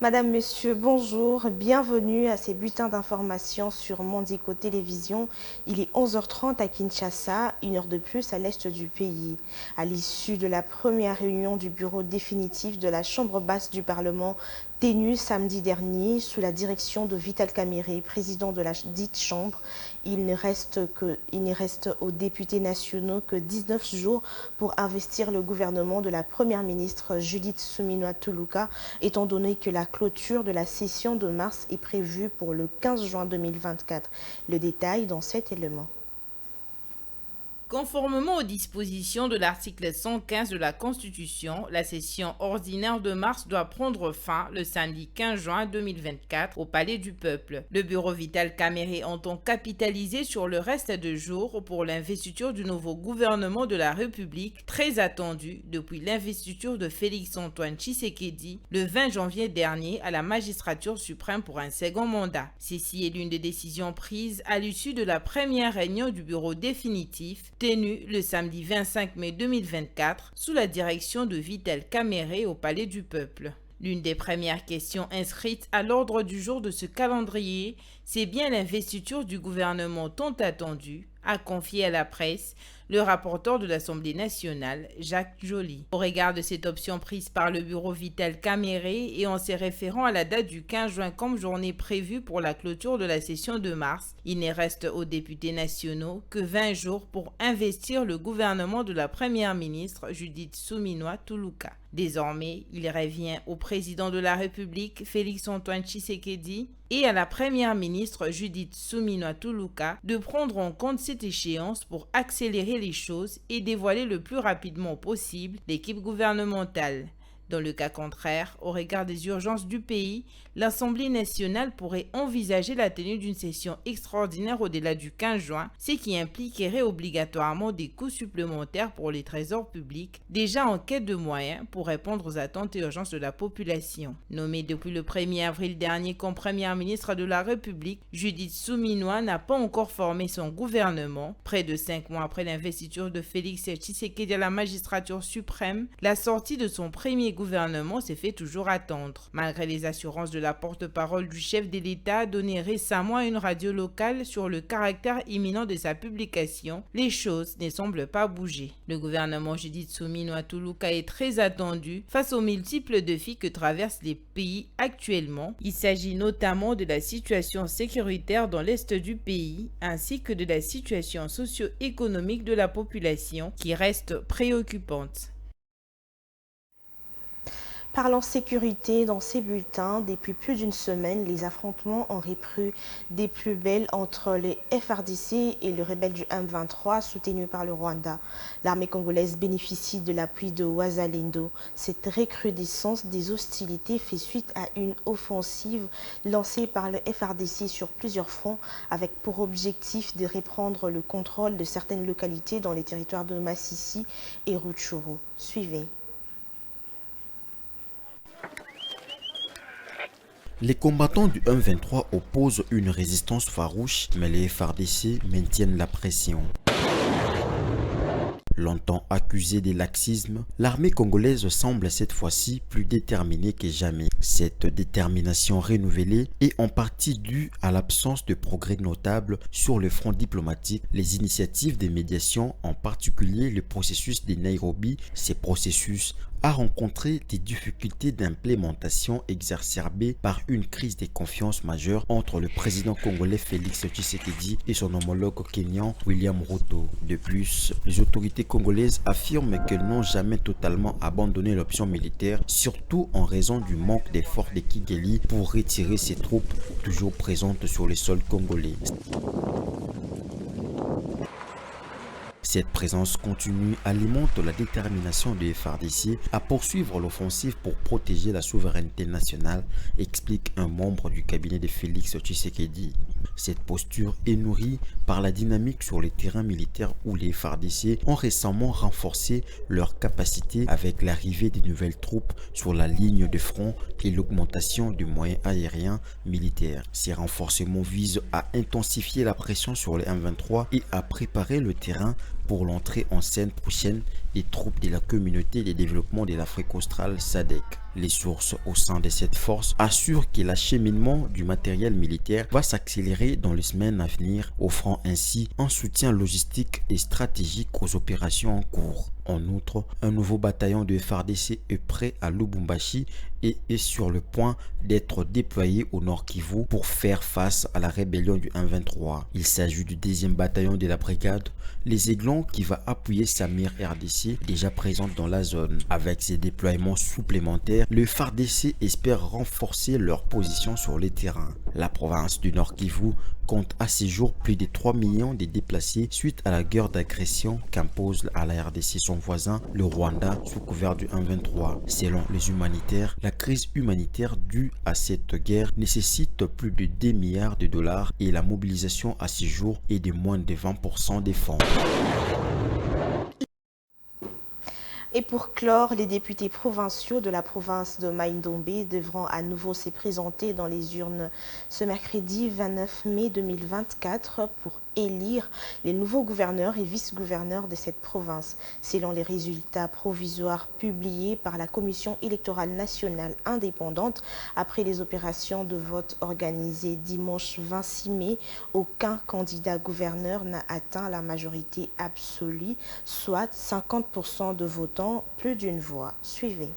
Madame, Monsieur, bonjour, bienvenue à ces bulletins d'information sur Mondico Télévision. Il est 11h30 à Kinshasa, une heure de plus à l'est du pays. À l'issue de la première réunion du bureau définitif de la Chambre basse du Parlement, tenue samedi dernier sous la direction de Vital Kamerhe, président de la dite Chambre, il ne reste aux députés nationaux que 19 jours pour investir le gouvernement de la première ministre Judith Suminwa Tuluka, étant donné que la clôture de la session de mars est prévue pour le 15 juin 2024. Le détail dans cet élément. Conformément aux dispositions de l'article 115 de la Constitution, la session ordinaire de mars doit prendre fin le samedi 15 juin 2024 au Palais du Peuple. Le bureau Vital Kamerhe entend capitaliser sur le reste de jours pour l'investiture du nouveau gouvernement de la République, très attendu depuis l'investiture de Félix-Antoine Tshisekedi le 20 janvier dernier à la magistrature suprême pour un second mandat. Ceci est l'une des décisions prises à l'issue de la première réunion du bureau définitif tenu le samedi 25 mai 2024 sous la direction de Vital Kamerhe au Palais du Peuple. L'une des premières questions inscrites à l'ordre du jour de ce calendrier, c'est bien l'investiture du gouvernement tant attendu, a confié à la presse le rapporteur de l'Assemblée nationale, Jacques Joly. Au regard de cette option prise par le bureau Vital Kamerhe et en se référant à la date du 15 juin comme journée prévue pour la clôture de la session de mars, il ne reste aux députés nationaux que 20 jours pour investir le gouvernement de la première ministre Judith Suminwa Tuluka. Désormais, il revient au président de la République, Félix-Antoine Tshisekedi, et à la première ministre Judith Suminwa Tuluka de prendre en compte cette échéance pour accélérer les choses et dévoiler le plus rapidement possible l'équipe gouvernementale. Dans le cas contraire, au regard des urgences du pays, l'Assemblée nationale pourrait envisager la tenue d'une session extraordinaire au-delà du 15 juin, ce qui impliquerait obligatoirement des coûts supplémentaires pour les trésors publics, déjà en quête de moyens pour répondre aux attentes et urgences de la population. Nommée depuis le 1er avril dernier comme première ministre de la République, Judith Suminwa n'a pas encore formé son gouvernement. Près de 5 mois après l'investiture de Félix Tshisekedi à la magistrature suprême, la sortie de son premier gouvernement s'est fait toujours attendre. Malgré les assurances de la porte-parole du chef de l'État données récemment à une radio locale sur le caractère imminent de sa publication, les choses ne semblent pas bouger. Le gouvernement Judith Suminwa Tuluka est très attendu face aux multiples défis que traversent les pays actuellement. Il s'agit notamment de la situation sécuritaire dans l'est du pays ainsi que de la situation socio-économique de la population qui reste préoccupante. Parlant sécurité, dans ces bulletins, depuis plus d'une semaine, les affrontements ont repris des plus belles entre les FARDC et le rebelle du M23 soutenu par le Rwanda. L'armée congolaise bénéficie de l'appui de Wazalendo. Cette recrudescence des hostilités fait suite à une offensive lancée par le FARDC sur plusieurs fronts avec pour objectif de reprendre le contrôle de certaines localités dans les territoires de Massissi et Rutshuru. Suivez. Les combattants du M23 opposent une résistance farouche, mais les FARDC maintiennent la pression. Longtemps accusée de laxisme, l'armée congolaise semble cette fois-ci plus déterminée que jamais. Cette détermination renouvelée est en partie due à l'absence de progrès notables sur le front diplomatique. Les initiatives de médiation, en particulier le processus de Nairobi, ces processus a rencontré des difficultés d'implémentation exacerbées par une crise de confiance majeure entre le président congolais Félix Tshisekedi et son homologue kenyan William Ruto. De plus, les autorités congolaises affirment qu'elles n'ont jamais totalement abandonné l'option militaire, surtout en raison du manque d'efforts de Kigali pour retirer ses troupes toujours présentes sur le sol congolais. Cette présence continue alimente la détermination des FARDC à poursuivre l'offensive pour protéger la souveraineté nationale, explique un membre du cabinet de Félix Tshisekedi. Cette posture est nourrie par la dynamique sur les terrains militaires où les FARDC ont récemment renforcé leurs capacités avec l'arrivée de nouvelles troupes sur la ligne de front et l'augmentation du moyen aérien militaire. Ces renforcements visent à intensifier la pression sur les M23 et à préparer le terrain pour l'entrée en scène prochaine des troupes de la communauté de développement de l'Afrique australe SADC. Les sources au sein de cette force assurent que l'acheminement du matériel militaire va s'accélérer dans les semaines à venir, offrant ainsi un soutien logistique et stratégique aux opérations en cours. En outre, un nouveau bataillon de FARDC est prêt à Lubumbashi et est sur le point d'être déployé au Nord Kivu pour faire face à la rébellion du M23. Il s'agit du 2e bataillon de la brigade, les Aiglons, qui va appuyer Samir RDC, déjà présente dans la zone. Avec ces déploiements supplémentaires, le FARDC espère renforcer leur position sur les terrains. La province du Nord Kivu compte à ce jour plus de 3 millions de déplacés suite à la guerre d'agression qu'impose à la RDC son voisin, le Rwanda, sous couvert du M23. Selon les humanitaires, la crise humanitaire due à cette guerre nécessite plus de 2 milliards de dollars et la mobilisation à ce jour est de moins de 20% des fonds. Et pour clore, les députés provinciaux de la province de Mai-Ndombe devront à nouveau se présenter dans les urnes ce mercredi 29 mai 2024 pour élire les nouveaux gouverneurs et vice-gouverneurs de cette province. Selon les résultats provisoires publiés par la Commission électorale nationale indépendante, après les opérations de vote organisées dimanche 26 mai, aucun candidat gouverneur n'a atteint la majorité absolue, soit 50% de votants, plus d'une voix. Suivez.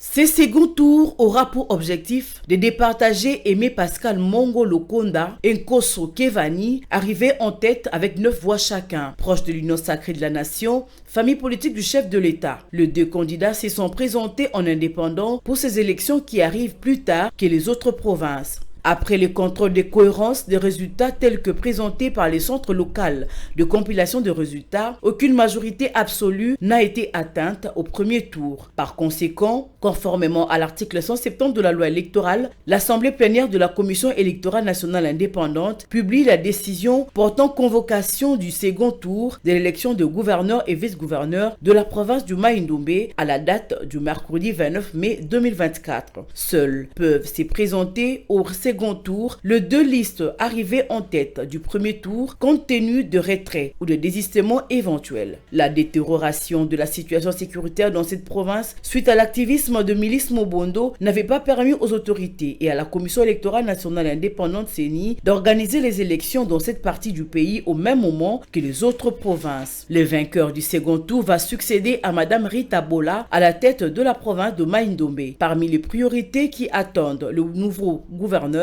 Ce second tour aura pour objectif de départager Aimé Pascal Mongo Lokonda et Nkoso Kevani, arrivés en tête avec 9 voix chacun. Proche de l'Union sacrée de la nation, famille politique du chef de l'État. Les 2 candidats se sont présentés en indépendant pour ces élections qui arrivent plus tard que les autres provinces. Après le contrôle de cohérence des résultats tels que présentés par les centres locaux de compilation de résultats, aucune majorité absolue n'a été atteinte au premier tour. Par conséquent, conformément à l'article 170 de la loi électorale, l'Assemblée plénière de la Commission électorale nationale indépendante publie la décision portant convocation du second tour de l'élection de gouverneurs et vice-gouverneurs de la province du Mai-Ndombe à la date du mercredi 29 mai 2024. Seuls peuvent se présenter au second tour les 2 listes arrivées en tête du premier tour compte tenu de retrait ou de désistement éventuel. La détérioration de la situation sécuritaire dans cette province suite à l'activisme de milices Mobondo n'avait pas permis aux autorités et à la Commission électorale nationale indépendante CENI d'organiser les élections dans cette partie du pays au même moment que les autres provinces. Le vainqueur du second tour va succéder à Madame Rita Bola à la tête de la province de Mai-Ndombe. Parmi les priorités qui attendent le nouveau gouverneur,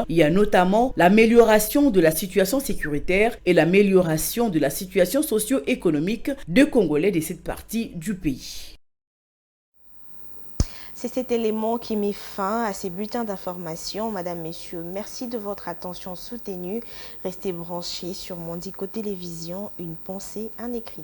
il y a notamment l'amélioration de la situation sécuritaire et l'amélioration de la situation socio-économique des Congolais de cette partie du pays. C'est cet élément qui met fin à ces bulletins d'information. Madame, Messieurs, merci de votre attention soutenue. Restez branchés sur Mondico Télévision, une pensée, un écrit.